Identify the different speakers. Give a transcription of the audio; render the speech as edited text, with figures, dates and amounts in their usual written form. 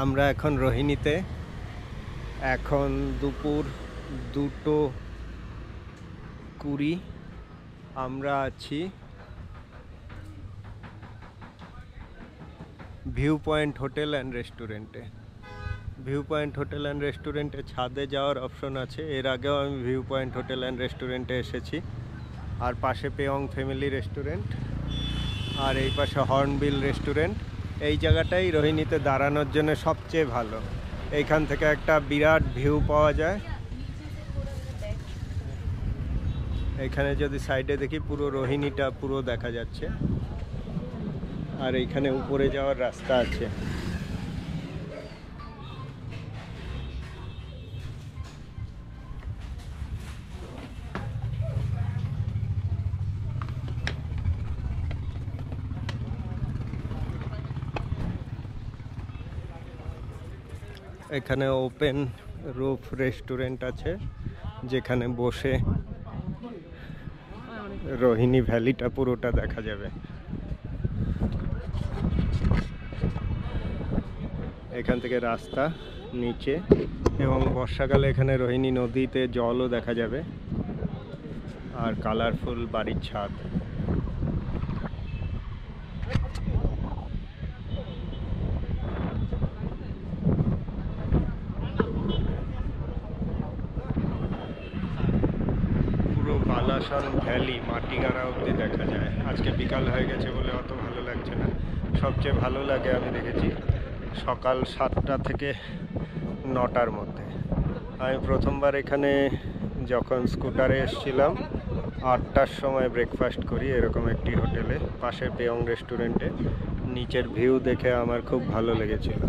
Speaker 1: আমরা এখন রোহিণীতে। এখন দুপুর 2:20। আমরা আছি ভিউ পয়েন্ট হোটেল অ্যান্ড রেস্টুরেন্টে। ভিউ পয়েন্ট হোটেল অ্যান্ড রেস্টুরেন্টে ছাদে যাওয়ার অপশন আছে। এর আগেও আমি ভিউ পয়েন্ট হোটেল অ্যান্ড রেস্টুরেন্টে এসেছি। আর পাশে পেয়ং ফ্যামিলি রেস্টুরেন্ট, আর এই পাশে হর্নবিল রেস্টুরেন্ট। এই জায়গাটাই রোহিণীতে দাঁড়ানোর জন্য সবচেয়ে ভালো। এইখান থেকে একটা বিরাট ভিউ পাওয়া যায়। এখানে যদি সাইডে দেখি পুরো রোহিণীটা পুরো দেখা যাচ্ছে। আর এইখানে উপরে যাওয়ার রাস্তা আছে। এখানে ওপেন রুফ রেস্টুরেন্ট আছে, যেখানে বসে রোহিণী ভ্যালিটা পুরোটা দেখা যাবে। এখান থেকে রাস্তা নিচে, এবং বর্ষাকালে এখানে রোহিণী নদীতে জলও দেখা যাবে, আর কালারফুল বাড়ির ছাদ। পুরো বালাসন ভ্যালি মাটিগাড়া অবধি দেখা যায়। আজকে বিকাল হয়ে গেছে বলে অত ভালো লাগছে না। সবচেয়ে ভালো লাগে আমি দেখেছি সকাল 7টা থেকে 9টার মধ্যে। আমি প্রথমবার এখানে যখন স্কুটারে এসেছিলাম 8টার সময় ব্রেকফাস্ট করি এরকম একটি হোটেলে, পাশে পেয়ং রেস্টুরেন্টে। নিচের ভিউ দেখে আমার খুব ভালো লেগেছিল।